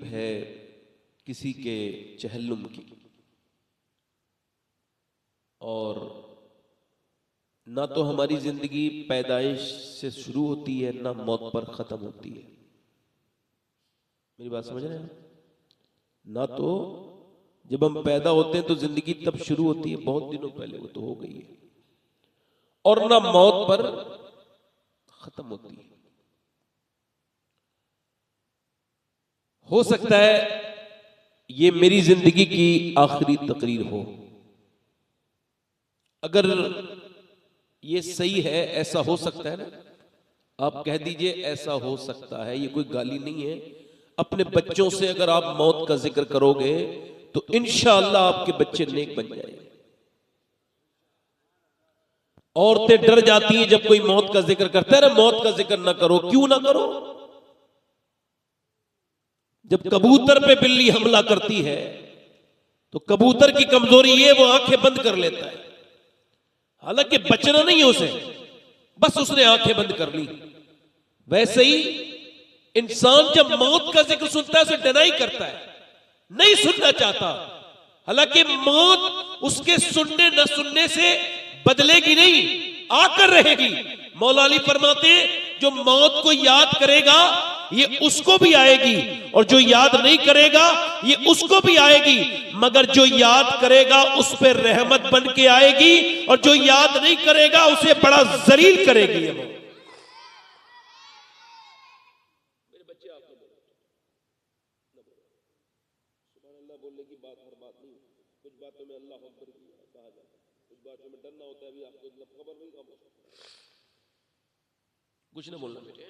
है किसी के चहल्लुम की, और ना तो हमारी जिंदगी पैदाइश से शुरू होती है ना मौत पर खत्म होती है। मेरी बात समझ रहे हैं? ना तो जब हम पैदा होते हैं तो जिंदगी तब शुरू होती है, बहुत दिनों पहले, वो तो हो गई है, और ना मौत पर खत्म होती है। हो सकता है ये मेरी जिंदगी की आखिरी तकरीर हो। अगर ये सही है, ऐसा हो सकता है ना, आप कह दीजिए ऐसा हो सकता है, ये कोई गाली नहीं है। अपने बच्चों से अगर आप मौत का जिक्र करोगे तो इंशाअल्लाह आपके बच्चे नेक बन जाएंगे। औरतें डर जाती हैं जब कोई मौत का जिक्र करता है, मौत का जिक्र ना करो। क्यों ना करो? जब कबूतर पे बिल्ली हमला करती है तो कबूतर की कमजोरी ये, वो आंखें बंद कर लेता है, हालांकि बचना नहीं है उसे, बस उसने आंखें बंद कर ली। वैसे ही इंसान जब मौत का जिक्र सुनता है उसे डिनाई करता है, नहीं सुनना चाहता। हालांकि मौत उसके सुनने न सुनने से बदलेगी नहीं, आकर रहेगी। मौला अली फरमाते हैं जो मौत को याद करेगा ये उसको भी आएगी, और जो याद नहीं करेगा ये उसको भी आएगी, मगर जो याद करेगा उस पर रहमत बन के आएगी, और जो याद नहीं करेगा उसे बड़ा जलील करेगी। ये मौत, मेरे बच्चे आप सुभान अल्लाह बोलने की बात हर बात नहीं, कुछ बातों में अल्लाह अकबर कहा जाता है, कुछ बातों में डरना होता है। अभी आपको खबर नहीं, कुछ ना बोलना बेटे,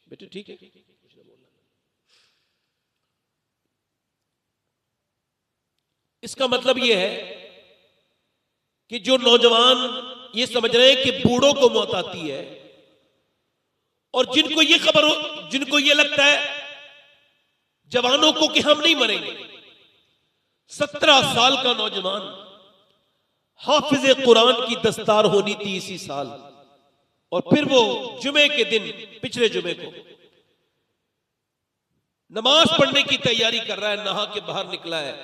बेटे ठीक है, कुछ ना बोलना। इसका मतलब यह है कि जो नौजवान ये समझ रहे हैं कि बूढ़ों को मौत आती है, और जिनको ये खबर हो, जिनको ये लगता है जवानों को कि हम नहीं मरेंगे। 17 साल का नौजवान, हाफिज कुरान की दस्तार होनी थी इसी साल, और फिर वो जुमे के दिन, पिछले जुमे को नमाज पढ़ने की तैयारी कर रहा है, नहा के बाहर निकला है,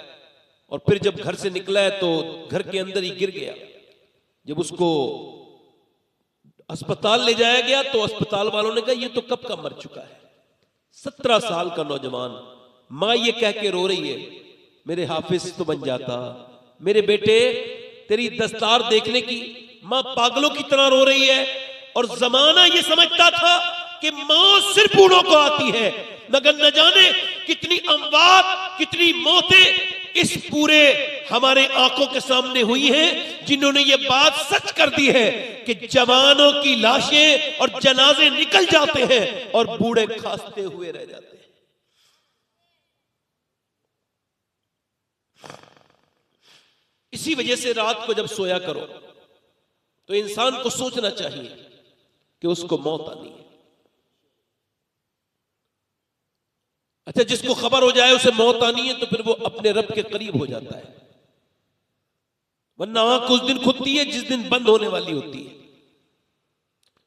और फिर जब घर से निकला है तो घर के अंदर ही गिर गया। जब उसको अस्पताल ले जाया गया तो अस्पताल वालों ने कहा ये तो कब का मर चुका है। 17 साल का नौजवान, मां ये कह के रो रही है मेरे हाफिज तो बन जाता, मेरे बेटे तेरी दस्तार देखने की। मां पागलों की तरह रो रही है, और जमाना ये समझता था कि मौत सिर्फ बूढ़ों को आती है, मगर न जाने कितनी अमवात, कितनी मौतें इस पूरे हमारे आंखों के सामने हुई हैं, जिन्होंने ये बात सच कर दी है कि जवानों की लाशें और जनाजे निकल जाते हैं और बूढ़े खांसते हुए रह जाते हैं। इसी वजह से रात को जब सोया करो तो इंसान को सोचना चाहिए कि उसको मौत आनी है। अच्छा, जिसको खबर हो जाए उसे मौत आनी है तो फिर वो अपने रब के करीब हो जाता है, वरना आंख उस दिन खुलती है जिस दिन बंद होने वाली होती है।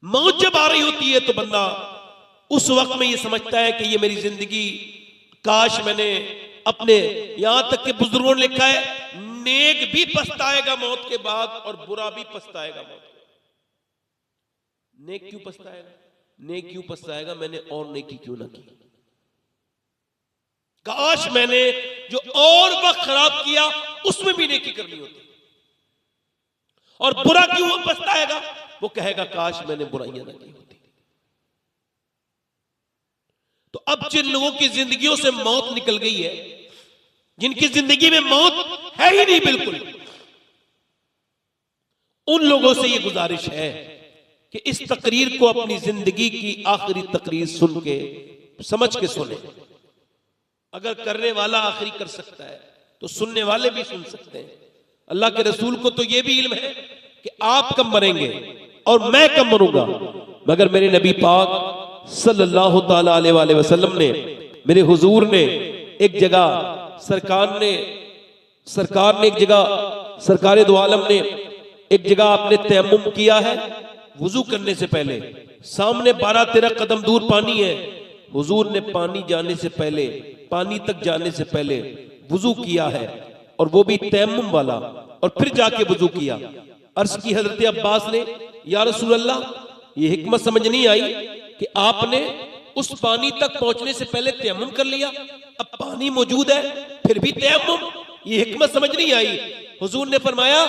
मौत जब आ रही होती है तो बंदा उस वक्त में ये समझता है कि ये मेरी जिंदगी, काश मैंने अपने, यहां तक के बुजुर्गों ने लिखा है नेक भी पछताएगा मौत के बाद और बुरा भी पछताएगा मौत के बाद। नेक क्यों पछताएगा? नेक क्यों पछताएगा? मैंने और नेकी क्यों ना की, काश मैंने जो और वक्त खराब किया उसमें भी नेकी करनी होती। और बुरा क्यों पछताएगा? वो कहेगा काश मैंने बुराइयां ना की होती। तो अब जिन लोगों की जिंदगियों से मौत निकल गई है, जिनकी जिंदगी में मौत है ही नहीं बिल्कुल, उन लोगों से ये गुजारिश है कि इस तकरीर को अपनी जिंदगी की आखिरी तकरीर सुन के, समझ के सुने। अगर करने वाला आखिरी कर सकता है तो सुनने वाले भी सुन सकते हैं। अल्लाह के रसूल को तो यह भी इल्म है कि आप कब मरेंगे और मैं कब मरूंगा, मगर मेरे नबी पाक सल्लल्लाहु ताला अलैहि वसल्लम ने, मेरे हुजूर ने एक जगह, सरकार ने एक जगह, सरकारे दो आलम ने एक जगह आपने तयम्मुम किया है वुजू करने से पहले, सामने 12-13 कदम दूर पानी है। हुजूर ने पानी जाने से पहले पानी तक जाने से पहले वुजू किया है और वो भी तयम्मुम वाला, और फिर जाके वुजू किया। अर्ज की हजरत अब्बास ने, या रसूल अल्लाह, ये हिकमत समझ नहीं आई कि आपने उस पानी तक पहुंचने से पहले तयम्मुम कर लिया, अब पानी मौजूद है फिर भी तयम्मुम, ये हिकमत समझ नहीं आई। हुजूर ने फरमाया,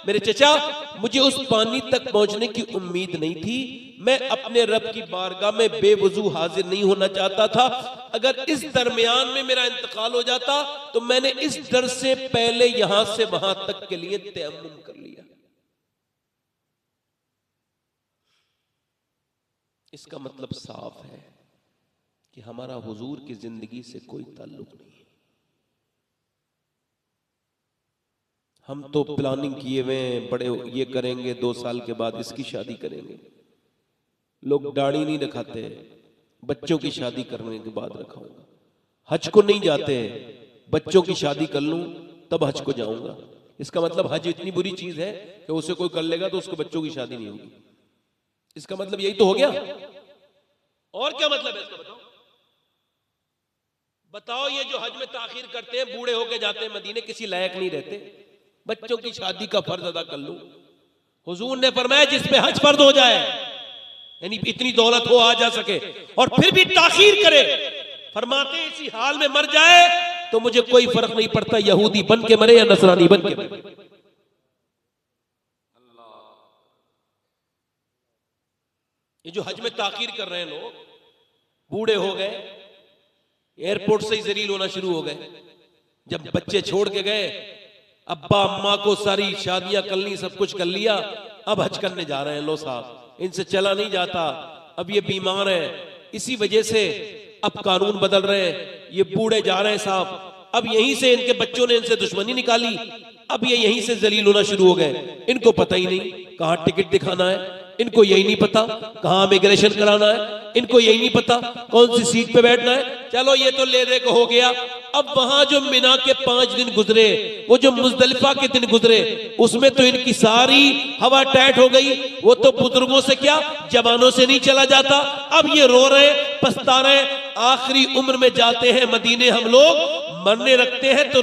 मेरे चचा, मुझे उस पानी तक पहुंचने की उम्मीद नहीं थी, मैं अपने रब की बारगाह में बेवजू हाजिर नहीं होना चाहता था। अगर इस दरमियान में मेरा इंतकाल हो जाता तो मैंने इस डर से पहले यहां से वहां तक के लिए तयम्मुम कर लिया। इसका मतलब साफ है कि हमारा हुजूर की जिंदगी से कोई ताल्लुक नहीं है। हम तो प्लानिंग किए हुए हैं, बड़े ये करेंगे, 2 साल के बाद इसकी शादी करेंगे। लोग दाढ़ी नहीं रखाते, बच्चों की शादी करने के बाद रखाऊंगा। हज को नहीं जाते, बच्चों की शादी कर लूं तब हज को जाऊंगा। इसका मतलब हज इतनी बुरी चीज है कि उसे कोई कर लेगा तो उसको बच्चों की शादी नहीं होगी। इसका मतलब यही तो हो गया। और क्या मतलब है इसका बताओ? बताओ, ये जो हज में ताखीर करते हैं, बूढ़े होके जाते हैं मदीने, किसी लायक नहीं रहते, बच्चों की शादी का फर्ज अदा कर लूं। हुजूर ने फरमाया, जिस पे हज फर्ज हो जाए, यानी इतनी दौलत हो, आ जा सके, और फिर भी ताखीर करे, फरमाते इसी हाल में मर जाए तो मुझे कोई फर्क नहीं पड़ता, यहूदी बन के मरे या नसरानी बन के मरे। ये जो हज में ताखीर कर रहे हैं लोग, बूढ़े हो गए, एयरपोर्ट से ही जलील होना शुरू हो गए। जब बच्चे छोड़ के गए, अब्बा अम्मा को सारी शादियां कर ली, सब कुछ कर लिया, अब हज करने जा रहे हैं। लो साहब, इनसे चला नहीं जाता, अब ये बीमार है, इसी वजह से अब कानून बदल रहे हैं, ये बूढ़े जा रहे हैं साहब। अब यहीं से इनके बच्चों ने इनसे दुश्मनी निकाली, अब ये यहीं से जलील होना शुरू हो गए। इनको पता ही नहीं कहां टिकट दिखाना है, इनको यही नहीं पता कहां इमिग्रेशन कराना है, इनको यही नहीं पता कौन सी सीट पे बैठना है। चलो ये तो ले दे को हो गया। अब वहां जो मिना के 5 दिन गुजरे, वो जो मुजदलिफा के दिन गुजरे, उसमें तो इनकी सारी हवा टाइट हो गई। वो तो बुजुर्गों से क्या, जवानों से नहीं चला जाता। अब ये रो रहे, पछता रहे, आखिरी उम्र में जाते हैं मदीने हम लोग, मरने लगते हैं तो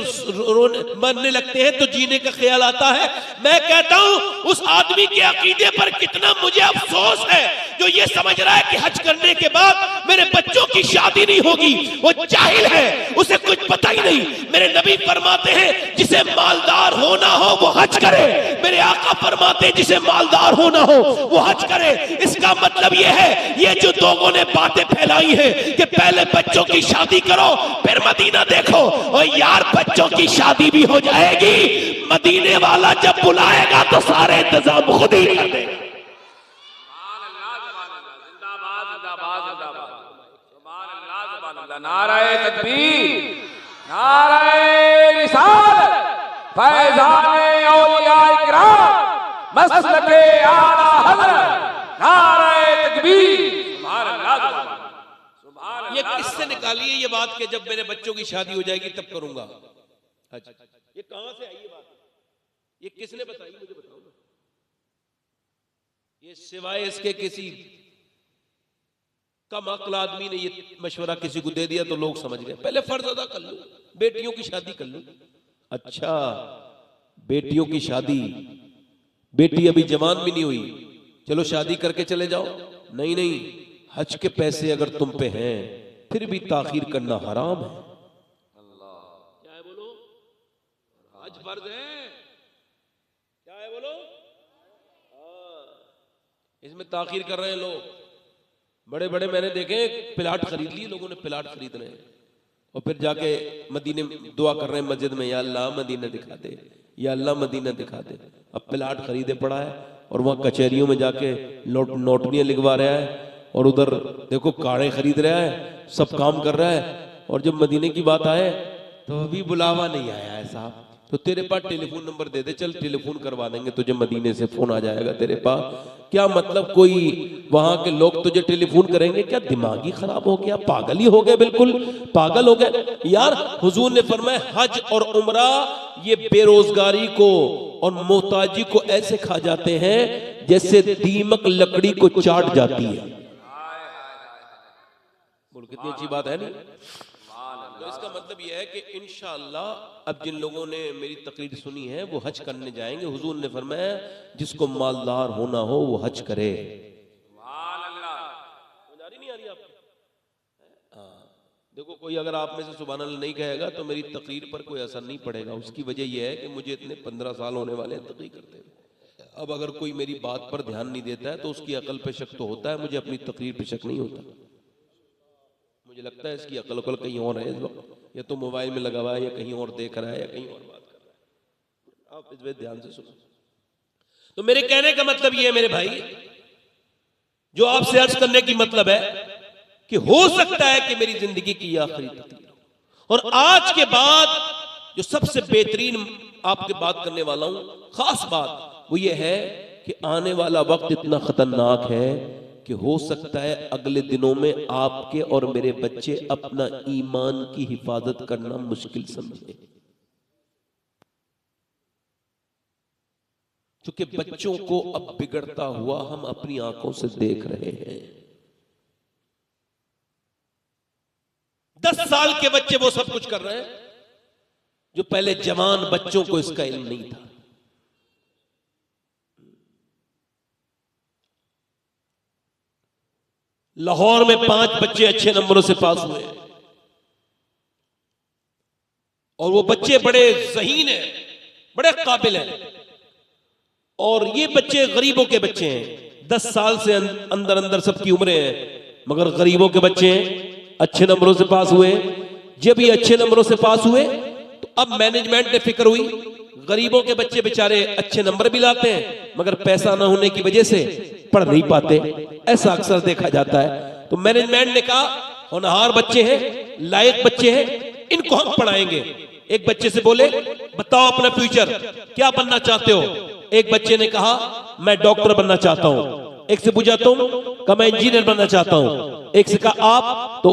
मरने लगते हैं तो जीने का ख्याल आता है। मैं कहता हूं, उस आदमी के अकीदे पर कितना मुझे अफसोस है जो ये समझ रहा है कि हज करने के बाद मेरे बच्चों की शादी नहीं होगी। वो जाहिल है, उसे कुछ पता ही नहीं। मेरे नबी फरमाते हैं, जिसे मालदार होना हो वो हज करे। मेरे आका फरमाते हैं, जिसे मालदार होना हो वो हज करे। इसका मतलब ये है, ये जो लोगों ने बातें फैलाई है कि पहले बच्चों की शादी करो फिर मदीना देखो, और यार बच्चों की शादी भी हो जाएगी, मदीने वाला जब बुलाएगा तो सारे इंतजाम खुद ही कर देगा। नाराए तकबीर, नाराए रिसालत, फैज़ाने औलियाए किराम, मसलके आला हज़रत, नाराए तकबीर, सुभान अल्लाह। ये किससे निकाली है ये बात कि जब मेरे बच्चों की शादी हो जाएगी तब करूंगा हज? ये कहां से आई ये बात? ये किसने बताई, मुझे बताओ ना। ये सिवाय इसके किसी कम अक्ल आदमी ने ये मशवरा किसी को दे दिया तो लोग समझ गए, पहले फर्ज अदा कर लो, बेटियों की शादी कर लो। अच्छा, बेटियों की शादी, बेटी अभी जवान भी नहीं हुई, चलो शादी करके चले जाओ। नहीं नहीं, हज के पैसे अगर तुम पे हैं फिर भी ताखीर करना हराम है। क्या है बोलो? हज फर्ज है, क्या है बोलो? इसमें ताखीर कर रहे हैं लोग। बड़े बड़े मैंने देखे, प्लाट खरीद लिए लोगों ने, प्लाट खरीद रहे हैं और फिर जाके मदीने दुआ कर रहे हैं मस्जिद में, या अल्लाह मदीना दिखा दे, या अल्लाह मदीना दिखा दे। अब प्लाट खरीदे पड़ा है और वहां कचहरियों में जाके नोटनियां लिखवा रहा है, और उधर देखो कारें खरीद रहा है, सब काम कर रहा है, और जब मदीने की बात आए तो अभी बुलावा नहीं आया है साहब। तो तेरे पास टेलीफोन नंबर दे दे, चल टेलीफोन करवा देंगे तुझे, मदीने से फोन आ जाएगा तेरे पास। क्या मतलब, कोई वहां के लोग तुझे टेलीफोन करेंगे? क्या दिमागी खराब हो गया, पागल ही हो गए, बिल्कुल पागल हो गए यार। हुजूर ने फरमाया, हज और उम्रा ये बेरोजगारी को और मोहताजी को ऐसे खा जाते हैं जैसे दीमक लकड़ी को चाट जाती है। बोल, कितनी अच्छी बात है नहीं? इसका मतलब यह है कि इंशाअल्लाह अब जिन लोगों ने मेरी तकरीर सुनी है वो हज करने जाएंगे। हुजूर ने फरमाया जिसको मालदार होना हो वो हज करे। नहीं आ रही आपको? हाँ, देखो कोई अगर आप में से सुभान अल्लाह नहीं कहेगा तो मेरी तकरीर पर कोई असर नहीं पड़ेगा। उसकी वजह यह है कि मुझे इतने 15 साल होने वाले हैं तकरीर करते हुए। अब अगर कोई मेरी बात पर ध्यान नहीं देता है तो उसकी अकल पे शक तो होता है, मुझे अपनी तकरीर पे शक नहीं होता। मुझे लगता है इसकी अकल कहीं और है इस वक्त, या तो मोबाइल में लगा हुआ है या कहीं और देख रहा है या कहीं और बात कर रहा है। आप इस बात ध्यान से सुनो। तो मेरे कहने का मतलब ये है मेरे भाई, जो आपसे अर्ज करने की मतलब है कि हो सकता है कि मेरी जिंदगी की यह आखिरी तकरीर हो। और आज के बाद जो सबसे बेहतरीन आपके बात करने वाला हूं, खास बात वो ये है कि आने वाला वक्त इतना खतरनाक है कि हो सकता है अगले दिनों में आपके और मेरे बच्चे अपना ईमान की हिफाजत करना मुश्किल समझे। क्योंकि बच्चों को अब बिगड़ता हुआ हम अपनी आंखों से देख रहे हैं। 10 साल के बच्चे वो सब कुछ कर रहे हैं जो पहले जवान बच्चों को इसका इल्म नहीं था। लाहौर में 5 बच्चे अच्छे नंबरों से पास हुए और वो बच्चे बड़े ज़हीन हैं, बड़े काबिल हैं। और ये बच्चे गरीबों के बच्चे हैं, 10 साल से अंदर अंदर सबकी उम्रें हैं, मगर गरीबों के बच्चे हैं, अच्छे नंबरों से पास हुए। जब ये अच्छे नंबरों से पास हुए तो अब मैनेजमेंट ने फिक्र हुई, गरीबों के बच्चे बेचारे अच्छे नंबर भी लाते हैं मगर पैसा ना होने की वजह से पढ़ नहीं पाते, ऐसा अक्सर देखा जाता है। तो मैनेजमेंट ने कहा होनहार बच्चे हैं, लायक बच्चे हैं, इनको हम पढ़ाएंगे। एक बच्चे से बोले बताओ अपना फ्यूचर क्या बनना चाहते हो। एक बच्चे ने कहा मैं डॉक्टर बनना चाहता हूं। एक से पूछा तुम? कहा मैं इंजीनियर बनना चाहता हूं। एक से कहा आप? तो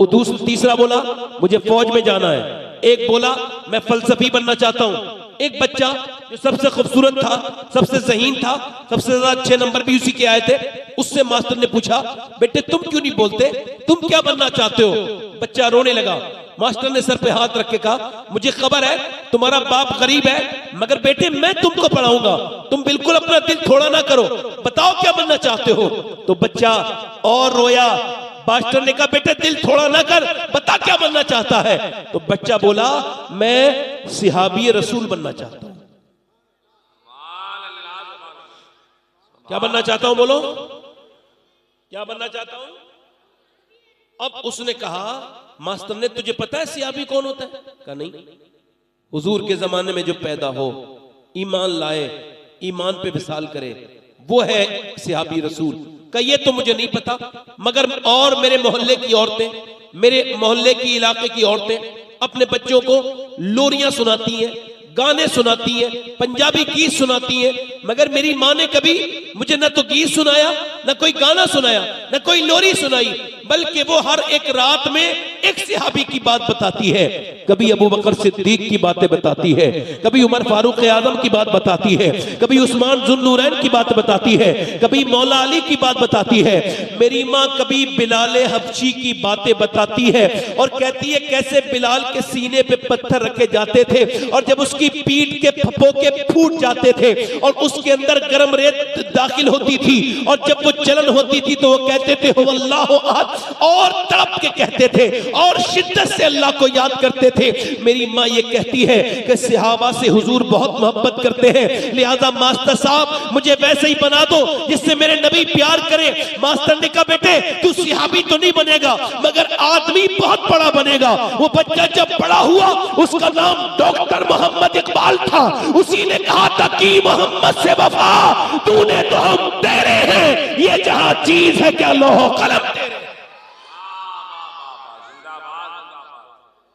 तीसरा बोला मुझे फौज में जाना है। एक बोला मैं फलसफी बनना चाहता हूं। एक बच्चा जो सबसे खूबसूरत था, सबसे ज़हीन था, सबसे ज्यादा अच्छे नंबर भी उसी के आए थे, उससे मास्टर ने पूछा बेटे तुम क्यों नहीं बोलते, तुम क्या बनना चाहते हो? बच्चा रोने लगा। मास्टर ने सर पे हाथ रख के कहा मुझे खबर है तुम्हारा बाप गरीब है मगर बेटे मैं तुमको पढ़ाऊंगा, तुम बिल्कुल अपना दिल थोड़ा ना करो, बताओ क्या बनना चाहते हो। तो बच्चा और रोया। मास्टर ने कहा बेटे दिल थोड़ा ना कर, बता क्या बनना चाहता है। तो बच्चा बोला मैं सिहाबी रसूल बनना चाहता हूं। क्या बनना चाहता हूं? बोलो क्या बनना चाहता हूं। अब उसने कहा मास्टर ने तुझे पता है सिहाबी कौन होता है? कहा नहीं। हुजूर के जमाने में जो पैदा हो, ईमान लाए, ईमान पे विसाल करे, वो है सिहाबी रसूल। का ये तो मुझे नहीं पता मगर और मेरे मोहल्ले की औरतें, मेरे मोहल्ले की इलाके की औरतें अपने बच्चों को लोरियां सुनाती हैं, गाने सुनाती हैं, पंजाबी गीत सुनाती हैं, मगर मेरी माँ ने कभी मुझे न तो गीत सुनाया, न कोई गाना सुनाया, न कोई लोरी सुनाई, बल्कि वो हर एक रात में एक सहाबी की बात बताती है। कभी अबू बकर सिद्दीक की बातें बताती है, कभी उमर फारूक आजम की बात बताती है, कभी उस्मान जुन्नूरैन की बात बताती है, कभी मौला अली की बात बताती है। मेरी माँ कभी बिलाल हबशी की बातें बताती है और कहती है कैसे बिलाल के सीने पे पत्थर रखे जाते थे और जब उसकी पीठ के फपोके फूट जाते थे और उसके अंदर गर्म रेत दाखिल होती थी और जब वो चलन होती थी तो वो कहते थे हुवल्लाहु अहद और तड़प के कहते थे और शिद्दत से अल्लाह को याद करते थे। मेरी माँ ये कहती है कि सहाबा से हुजूर बहुत मोहब्बत करते हैं, लिहाजा मास्टर साहब मुझे वैसे ही बना दो जिससे मेरे नबी प्यार करे। मास्टर ने कहा बेटे तू सहाबी तो नहीं बनेगा मगर आदमी बहुत बड़ा बनेगा। वो बच्चा जब बड़ा हुआ उसका नाम डॉक्टर मोहम्मद इकबाल था। उसी ने कहा था कि मोहम्मद से वफा तूने तो हम तेरे हैं, ये जहां चीज है क्या लोहो कलम तेरे।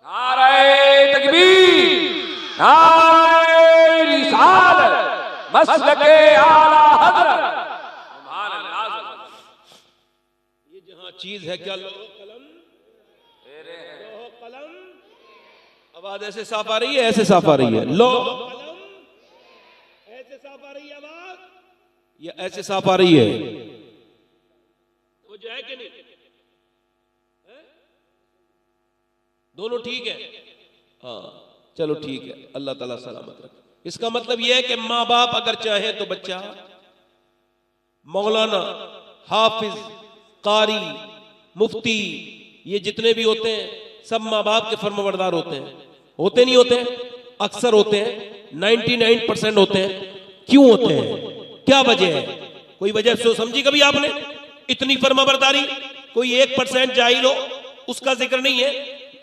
नारे तकबीर, नारे रिसालत, मसलके आला हज़रत। ये जहां चीज है क्या लोहो कलम तेरे हैं। लोहो कलम, आवाज ऐसे साफ आ रही है, ऐसे साफ आ रही है। लोहो कलम ऐसे साफ आ रही है आवाज, या ऐसे साफ आ रही है? वो जो है कि नहीं? दोनों ठीक है? हाँ चलो ठीक है, अल्लाह ताला सलामत रखे। इसका मतलब यह है कि माँ बाप अगर चाहे तो बच्चा मौलाना, हाफिज, कारी, मुफ्ती, ये जितने भी होते हैं सब माँ बाप के फर्माबरदार होते हैं। होते नहीं होते? अक्सर होते हैं, 99% होते हैं। क्यों होते हैं? क्या वजह है? कोई वजह सो समझी कभी आपने? इतनी फर्माबरदारी, कोई 1% जाहिल हो उसका जिक्र नहीं है,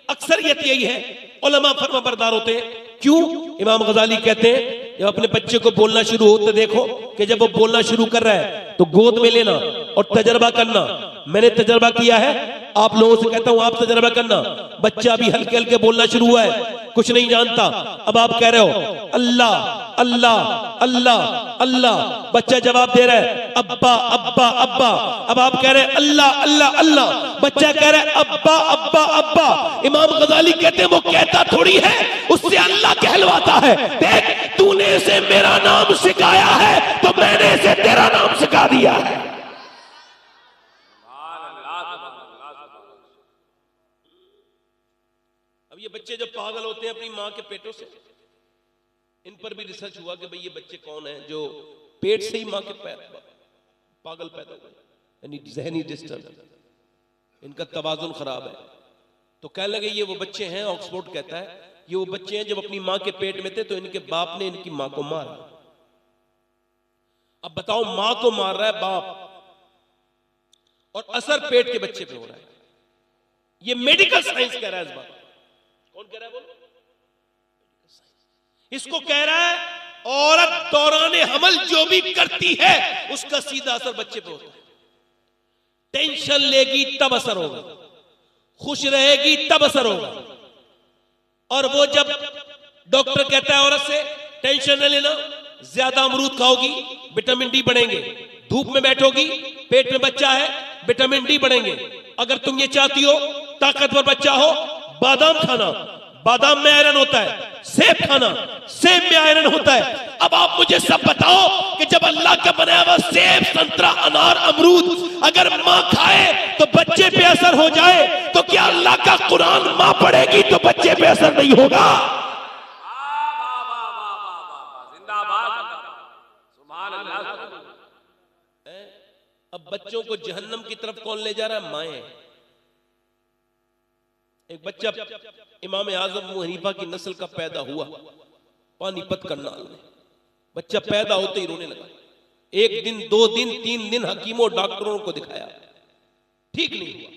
अक्सरियत यही है, उलमा फर्माबरदार होते हैं। क्यों? इमाम गजाली कहते हैं जब अपने बच्चे को बोलना शुरू हो तो देखो कि जब वो बोलना शुरू कर रहा है तो गोद में लेना और तजर्बा करना। मैंने तजर्बा किया है, आप लोगों से कहता हूं आप तजर्बा करना। बच्चा अभी हल्के हल्के बोलना शुरू हुआ है, कुछ नहीं जानता, अब आप कह रहे हो अल्लाह अल्लाह अल्लाह अल्लाह, बच्चा जवाब दे रहा है अब्बा अब्बा अब्बा। अब आप कह रहे हैं अल्लाह अल्लाह अल्लाह, बच्चा कह रहा है अब्बा अब्बा अब्बा। इमाम गजाली कहते हैं वो कहता थोड़ी है, उससे अल्लाह कहलवाता है। देख तूने इसे मेरा नाम सिखाया है तो मैंने इसे तेरा नाम सिखा दिया है। अब ये बच्चे जो पागल होते हैं अपनी मां के पेटों से, इन पर भी रिसर्च हुआ कि भाई ये बच्चे कौन हैं जो पेट से ही मां के पागल पैदा हुए, यानी जहनी डिस्टर्ब, इनका तवाजुन खराब है। तो कहने लगे ये वो बच्चे हैं, ऑक्सफोर्ड कहता है ये वो बच्चे हैं जब अपनी मां के पेट में थे तो इनके बाप ने इनकी मां को मारा। अब बताओ, मां को मार रहा है बाप और असर पेट के बच्चे पे हो रहा है। ये मेडिकल साइंस कह रहा है इस बात। कौन कह रहा है बोलो? इसको कह रहा है औरत दौरान हमल जो भी करती है उसका सीधा असर बच्चे पे होता है। टेंशन लेगी तब असर होगा, खुश रहेगी तब असर होगा। और वो जब डॉक्टर कहता है औरत से टेंशन न लेना, ज्यादा अमरूद खाओगी विटामिन डी बढ़ेंगे, धूप में बैठोगी पेट में बच्चा है विटामिन डी बढ़ेंगे। अगर तुम ये चाहती हो ताकतवर बच्चा हो, बादाम खाना, बादाम में आयरन होता है, सेब खाना, सेब में आयरन होता है। अब आप मुझे सब बताओ कि जब अल्लाह का बनाया हुआ सेब, संतरा, अनार, अमरूद अगर मां खाए तो बच्चे पे असर हो जाए, तो क्या अल्लाह का कुरान मां पढ़ेगी तो बच्चे पे असर नहीं होगा? अब बच्चों को जहन्नम की तरफ कौन ले जा रहा है? माएं। एक बच्चा इमाम आजम अबू हनीफा की नस्ल का पैदा हुआ पानीपत करनाल में। बच्चा पैदा होते ही रोने लगा। एक दिन, 2 दिन, 3 दिन हकीमों डॉक्टरों को दिखाया, ठीक नहीं हुआ।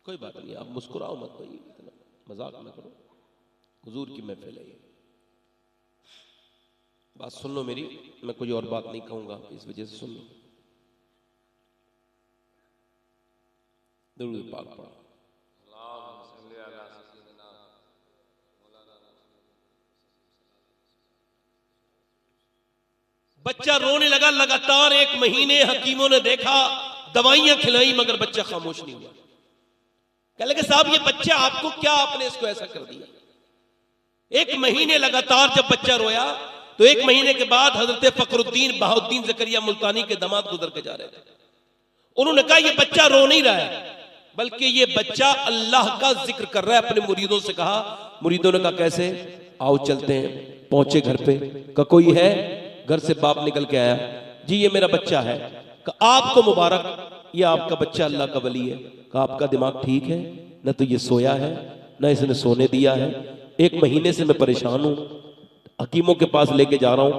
कोई बात नहीं, आप मुस्कुराओ मत, कोई इतना मजाक ना करो, हुजूर की महफिल है। बात सुन लो मेरी, मैं कोई और बात नहीं कहूंगा, इस वजह से सुन लो। दुरूद पाक पढ़ो। बच्चा रोने लगा लगातार 1 महीने। हकीमों ने देखा, दवाइयां खिलाई, मगर बच्चा खामोश नहीं हुआ। कहने लगे साहब ये बच्चा आपको क्या, आपने इसको ऐसा कर दिया? 1 महीने लगातार जब बच्चा रोया तो 1 महीने के बाद हजरत फखरुद्दीन बहाउद्दीन ज़करिया मुल्तानी के दामाद गुजर के जा रहे थे। उन्होंने कहा ये बच्चा रो नहीं रहा है, बल्कि ये बच्चा अल्लाह का जिक्र कर रहा है। अपने मुरीदों से कहा, मुरीदों ने कहा कैसे? आओ चलते हैं। पहुंचे घर पे, का कोई है? घर से बाप निकल के आया, जी ये मेरा बच्चा है। कहा आपको मुबारक, ये आपका बच्चा अल्लाह का वली है। कहा आपका दिमाग ठीक है? न तो ये सोया है न इसने सोने दिया है, 1 महीने से मैं परेशान हूं, हकीमों के पास लेके जा रहा हूं,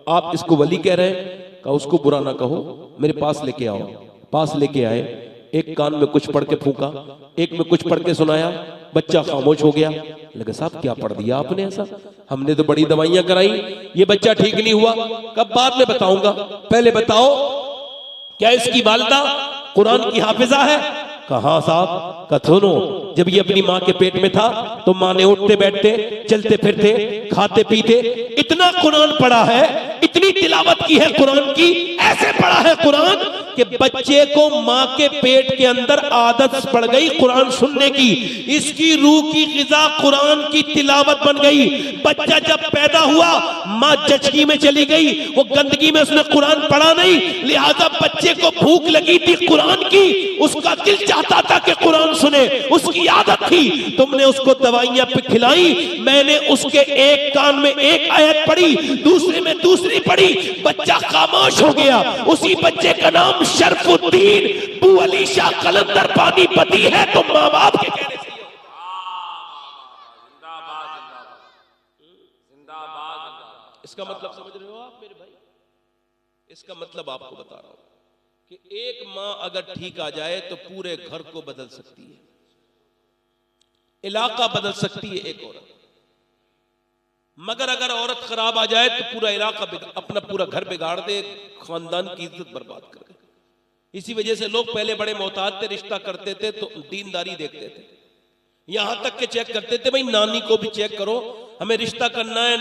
आप इसको वली कह रहे हैं? कहा उसको बुरा ना कहो, मेरे पास लेके आओ। पास लेके आए, एक कान में कुछ पढ़ के फूंका, एक में कुछ पढ़ के सुनाया, बच्चा खामोश हो गया। लगा साहब क्या पढ़ दिया आपने ऐसा? हमने तो बड़ी दवाइयां कराई, ये बच्चा ठीक नहीं हुआ। कब? बाद में बताऊंगा, पहले बताओ क्या इसकी वालिदा कुरान की हाफिजा है? कहा साहब। कहा सुनो, जब ये अपनी माँ के पेट में था तो माँ ने उठते बैठते, चलते फिरते, खाते पीते इतना कुरान पढ़ा है, इतनी तिलावत की है कुरान की, ऐसे पढ़ा है कुरान कि बच्चे को माँ के पेट के अंदर आदत पड़ गई कुरान सुनने की। इसकी रूह की ग़िज़ा कुरान की तिलावत बन गई। बच्चा जब पैदा हुआ माँ जचकी में चली गई, वो गंदगी में उसने कुरान पढ़ा नहीं, लिहाजा बच्चे को भूख लगी थी कुरान की, उसका दिल चाहता था कि कुरान सुने, उसकी आदत थी। तुमने उसको दवाइयां खिलाई, मैंने उसके एक कान में एक आयत पढ़ी, दूसरे में दूसरी पढ़ी, बच्चा खामोश हो गया। उसी बच्चे का नाम शरफुद्दीन बू अली शाह कलंदर पानीपती है। तो माँ बाप के कहने से इसका मतलब समझ रहे हो आप मेरे भाई? इसका मतलब आपको बता रहा हूं कि एक मां अगर ठीक आ जाए तो पूरे घर को बदल सकती है, इलाका बदल सकती है एक औरत। मगर अगर औरत खराब आ जाए तो पूरा इलाका अपना पूरा घर बिगाड़ दे, खानदान की इज्जत बर्बाद कर दे। इसी वजह से लोग पहले बड़े मोहताज थे, रिश्ता करते थे तो दीनदारी देखते थे, यहां तक के चेक करते थे भाई नानी को भी चेक करो, हमें रिश्ता करना है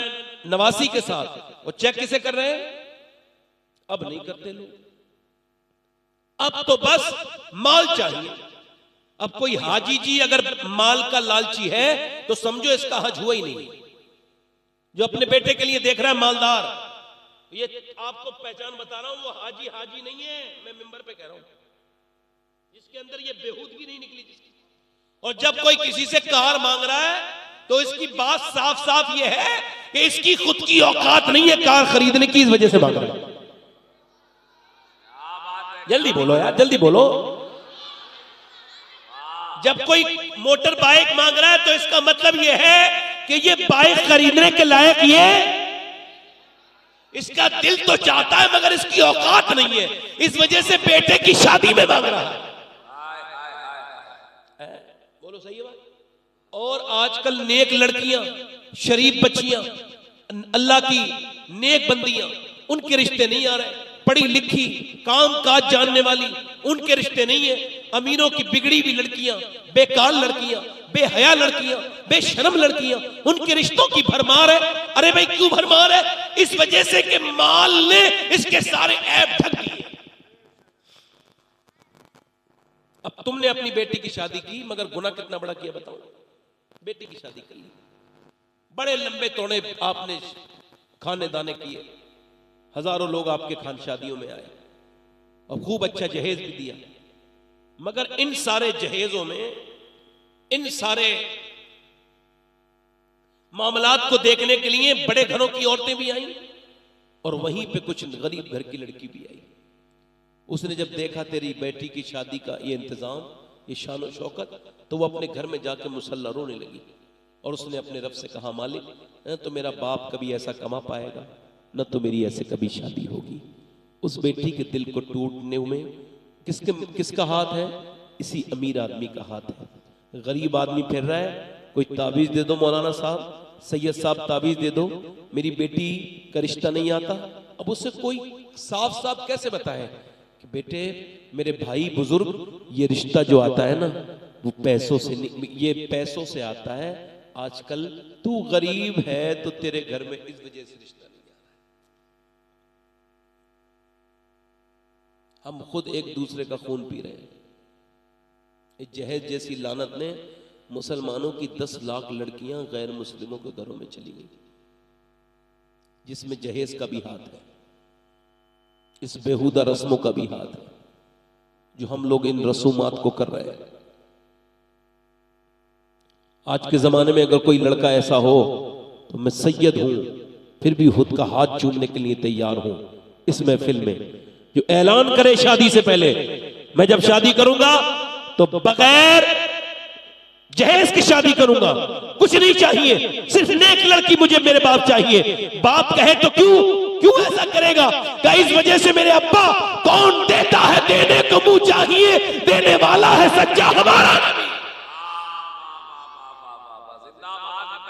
नवासी के साथ। वो चेक किसे कर रहे हैं? अब नहीं करते लोग, अब तो बस माल चाहिए। अब कोई हाजी जी अगर माल का लालची है तो समझो इसका हज हुआ ही नहीं। जो अपने बेटे के लिए देख रहा है मालदार, ये आपको पहचान बता रहा हूं, वो हाजी हाजी नहीं है, मैं मिंबर पे कह रहा हूं, जिसके अंदर ये बेहूदगी नहीं निकली जिसकी। और जब कोई किसी से कार मांग रहा है तो इसकी बात साफ साफ ये है कि इसकी खुद की औकात नहीं है कार खरीदने की, इस वजह से मांग रहा है। जल्दी बोलो यार, जल्दी बोलो। जब कोई मोटर बाइक मांग रहा है तो इसका मतलब यह है कि ये बाइक खरीदने के लायक ये, इसका दिल तो चाहता है मगर इसकी औकात नहीं है, इस वजह से बेटे की शादी में मांग रहा है। बोलो सही है बात? और आजकल नेक लड़कियां, शरीफ बच्चियां, अल्लाह की नेक बंदियां, उनके रिश्ते नहीं आ रहे। पढ़ी लिखी काम काज जानने वाली, उनके रिश्ते नहीं है। अमीरों की बिगड़ी हुई लड़कियां, बेकार लड़कियां, बेहया लड़कियां, बेशर्म लड़कियां, उनके रिश्तों की भरमार है। अरे भाई क्यों भरमार है? इस वजह से कि माल ने इसके सारे ऐब ढक दिए। अब तुमने अपनी बेटी की शादी की, मगर गुनाह कितना बड़ा किया बताओ। बेटी की शादी कर ली, बड़े लंबे तोड़े आपने खाने दाने किए, हजारों लोग आपके खान शादियों में आए और खूब अच्छा जहेज भी दिया, मगर इन सारे जहेजों में, इन सारे मामलात को देखने के लिए बड़े घरों की औरतें भी आई और वहीं पे कुछ गरीब घर की लड़की भी आई। उसने जब देखा तेरी बेटी की शादी का ये इंतजाम, ये शान और शौकत, तो वो अपने घर में जाके मुसल्ला रोने लगी और उसने अपने रब से कहा, मालिक न तो मेरा बाप कभी ऐसा कमा पाएगा, न तो मेरी ऐसे कभी शादी होगी। उस बेटी के दिल को टूटने में किसका हाथ है? इसी अमीर आदमी का हाथ है। गरीब आदमी फिर रहा है, कोई ताबीज दे दो मौलाना साहब, सैयद साहब ताबीज दे दो, मेरी बेटी का रिश्ता नहीं आता। अब उससे कोई साफ साफ कैसे बताए कि बेटे मेरे भाई बुजुर्ग, ये रिश्ता जो आता है ना वो पैसों से नहीं, ये पैसों से आता है। आजकल तू गरीब है तो तेरे घर में इस वजह से रिश्ता नहीं आ रहा है। हम खुद एक दूसरे का खून पी रहे हैं। इस जहेज जैसी लानत ने मुसलमानों की 10 लाख लड़कियां गैर मुस्लिमों के घरों में चली गई, जिसमें जहेज का भी हाथ है, इस बेहुदा रस्मों का भी हाथ है, जो हम लोग इन रसूमात को कर रहे हैं। आज के जमाने में अगर कोई लड़का ऐसा हो तो मैं सैयद हूं, फिर भी खुद का हाथ चूमने के लिए तैयार हूं इस महफिल में, जो ऐलान करे शादी से पहले, मैं जब शादी करूंगा तो बगैर जहेज की शादी करूंगा, कुछ नहीं चाहिए, सिर्फ नेक लड़की मुझे मेरे बाप चाहिए। बाप कहे तो क्यों ऐसा करेगा? क्या इस वजह से मेरे अब्बा, कौन देता है देने को मुंह चाहिए, देने वाला है सच्चा हमारा नबी।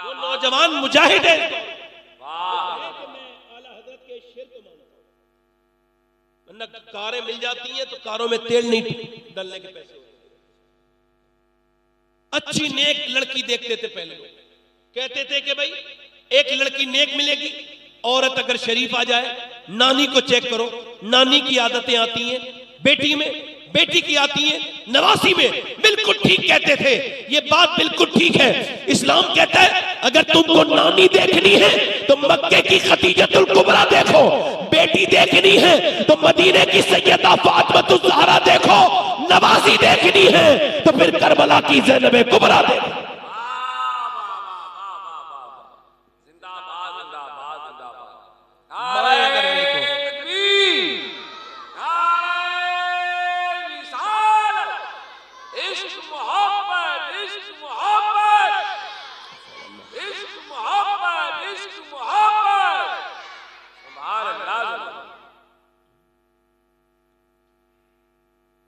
वो नौजवान मुजाहिद है, वरना कारें मिल जाती हैं तो कारों में तेल नहीं डालने के पैसे। अच्छी नेक लड़की देखते थे पहले लोग, कहते थे कि भाई एक लड़की नेक मिलेगी, औरत अगर शरीफ आ जाए, नानी को चेक करो, नानी की आदतें आती हैं बेटी में, बेटी की आती है नवासी में। बिल्कुल ठीक कहते थे, ये बात बिल्कुल ठीक है। इस्लाम कहता है अगर तुमको नानी देखनी है तो मक्के की खदीजतुल कुबरा देखो, बेटी देखनी है तो मदीने की सैयदा फातिमा ज़हरा देखो, नवासी देखनी है तो फिर करबला की ज़ैनब कुबरा देखो।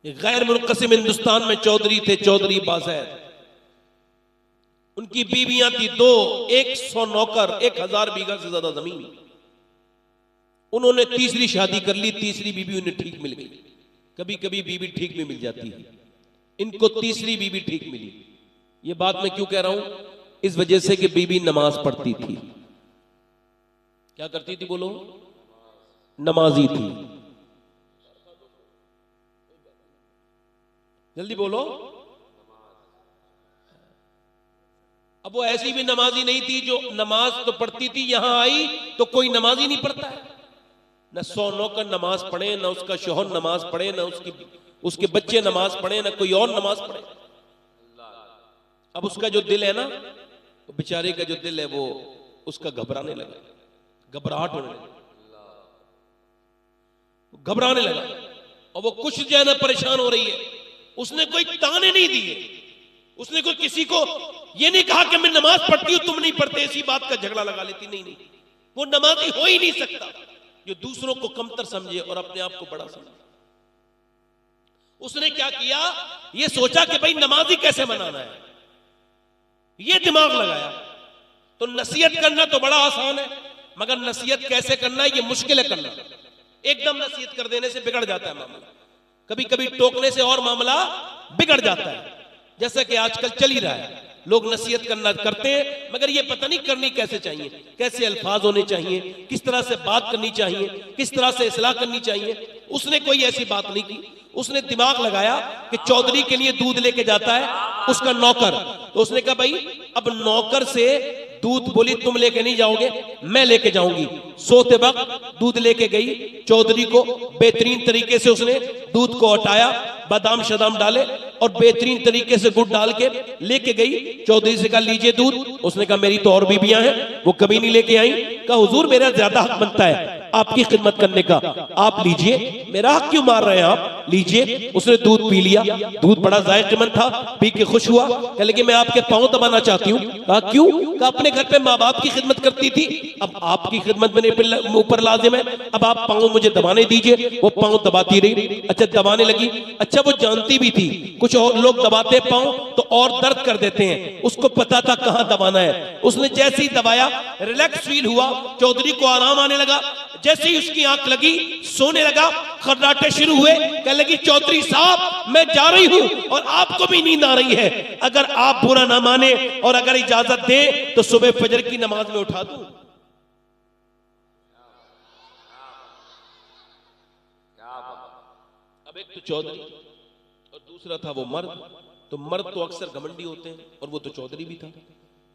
गैर मुनक़सिम हिंदुस्तान में चौधरी थे, चौधरी बाज़ैद, उनकी बीवियां थी दो, 100 नौकर, 1000 बीघा से ज्यादा जमीन। उन्होंने तीसरी शादी कर ली, तीसरी बीवी उन्हें ठीक मिल गई। कभी कभी बीवी ठीक भी मिल जाती है, इनको तीसरी बीवी ठीक मिली। ये बात मैं क्यों कह रहा हूं? इस वजह से कि बीवी नमाज पढ़ती थी। क्या करती थी बोलो? नमाजी थी। जल्दी बोलो। अब वो ऐसी भी नमाजी नहीं थी जो नमाज तो पढ़ती थी, यहां आई तो कोई नमाज ही नहीं पढ़ता है। न 100 नौकर नमाज पढ़े, न उसका शोहर नमाज पढ़े, न उसके बच्चे नमाज पढ़े, न कोई और नमाज पढ़े। अब उसका जो दिल है ना, वो बेचारे का जो दिल है वो उसका घबराने लगा, घबराहट होने लगा, घबराने लगा, और वो कुछ जो है ना परेशान हो रही है। उसने कोई ताने नहीं दिए, उसने कोई किसी को ये नहीं कहा कि मैं नमाज पढ़ती हूं तुम नहीं पढ़ते, इसी बात का झगड़ा लगा लेती। नहीं नहीं, वो नमाजी हो ही नहीं सकता जो दूसरों को कमतर समझे और अपने आप को बड़ा समझे। उसने क्या किया, ये सोचा कि भाई नमाजी कैसे मनाना है, ये दिमाग लगाया। तो नसीहत करना तो बड़ा आसान है, मगर नसीहत कैसे करना है ये मुश्किल है करना। एकदम नसीहत कर देने से बिगड़ जाता है मामला, कभी कभी टोकने से और मामला बिगड़ जाता है। जैसा कि आजकल चल ही रहा है, लोग नसीहत करना करते हैं मगर ये पता नहीं करनी कैसे चाहिए, कैसे अल्फाज होने चाहिए, किस तरह से बात करनी चाहिए, किस तरह से इस्लाह करनी चाहिए। उसने कोई ऐसी बात नहीं की। उसने दिमाग लगाया कि चौधरी के लिए दूध लेके जाता है उसका नौकर, तो उसने कहा भाई अब नौकर से दूध, बोली तुम लेके नहीं जाओगे मैं लेके जाऊंगी। सोते वक्त दूध लेके गई, चौधरी को बेहतरीन तरीके से उसने दूध को हटाया, बादाम शदाम डाले और बेहतरीन तरीके से गुड़ डाल के लेके गई। चौधरी से कहा लीजिए दूध। उसने कहा मेरी तो और बीबियां हैं, वो कभी नहीं लेके आई। कहा हुजूर मेरा ज्यादा हक बनता है आपकी खिदमत करने का, आप लीजिए, मेरा हक क्यों मार रहे हैं आप, लीजिए। उसने दूध पी लिया, दूध बड़ा जायकेमंद था, पी के खुश हुआ। कह लगी मैं आपके पांव दबाना चाहती हूँ। कहा क्यों? कहा अपने घर पे माँ बाप की खिदमत करती थी, अब आपकी खिदमत मेरे ऊपर लाजिम है, अब आप पांव मुझे दबाने दीजिए। वो पांव दबाती रही, अच्छा दबाने लगी। अच्छा वो जानती भी थी कुछ और लोग दबाते पांव तो और दर्द कर देते हैं, उसको पता था कहां दबाना है। उसने जैसे ही दबाया रिलैक्स फील हुआ, चौधरी को आराम आने लगा। जैसे ही उसकी आंख लगी सोने लगा, खर्राटे शुरू हुए। कह लगी चौधरी साहब मैं जा रही हूं और आपको भी नींद आ रही है, अगर आप बुरा ना माने और अगर इजाजत दें तो सुबह फजर की नमाज में उठा दूं। अब एक तो चौधरी और दूसरा था वो मर्द। तो मर्द तो अक्सर घमंडी होते हैं और वो तो चौधरी भी था।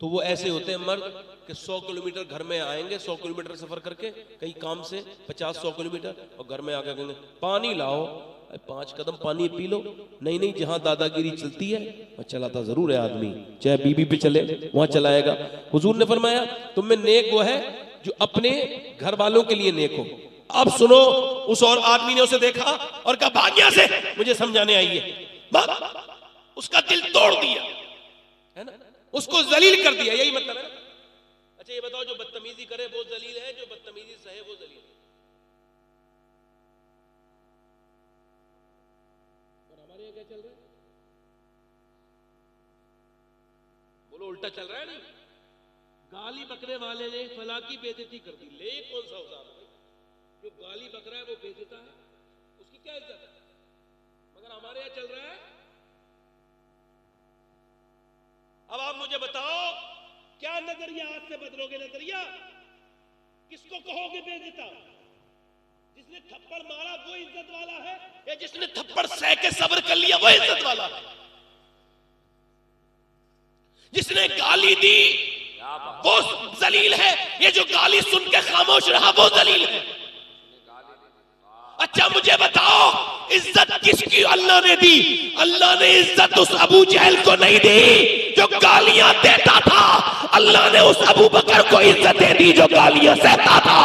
तो वो ऐसे होते हैं मर्द कि 100 किलोमीटर घर में आएंगे, 100 किलोमीटर सफर करके कहीं काम से 50-100 किलोमीटर, और घर में आकर कहेंगे पानी लाओ, 5 कदम पानी पी लो। नहीं नहीं, जहां दादागिरी चलती है वहां चलाता जरूर है आदमी, चाहे बीबी पे चले वहां चलाएगा। हुजूर ने फरमाया तुम में नेक वो है जो अपने घर वालों के लिए नेक हो। अब सुनो, उस और आदमी ने उसे देखा और कहा भाग यहां से, मुझे समझाने आई है। उसका दिल तोड़ दिया है ना, उसको जलील कर दिया, यही मतलब है। अच्छा ये बताओ, जो बदतमीजी करे वो जलील है, जो बदतमीजी सहे वो जलील है? और हमारे यहाँ क्या चल रहा है? बोलो उल्टा चल रहा है। नहीं, गाली बकने वाले ने फला की बेइज्जती कर दी। ले कौन सा उदाहरण? जो गाली बक रहा है वो बेइज्जता है, उसकी क्या इज्जत है? मगर हमारे यहाँ चल रहा है अब आप मुझे बताओ, क्या नजरिया आज से बदलोगे? नजरिया किसको कहोगे बेइज्जत? जिसने थप्पड़ मारा वो इज्जत वाला है, या जिसने थप्पड़ सह के सब्र कर लिया वो इज्जत वाला है? जिसने गाली दी वो जलील है, ये जो गाली सुन के खामोश रहा वो जलील है। अच्छा मुझे बताओ, इज्जत किसकी अल्लाह ने दी? अल्लाह ने इज्जत उस अबू जहल को नहीं दी जो गालियां देता था, अल्लाह ने उस अबू बकर को इज्जत दे दी जो गालियां सहता था।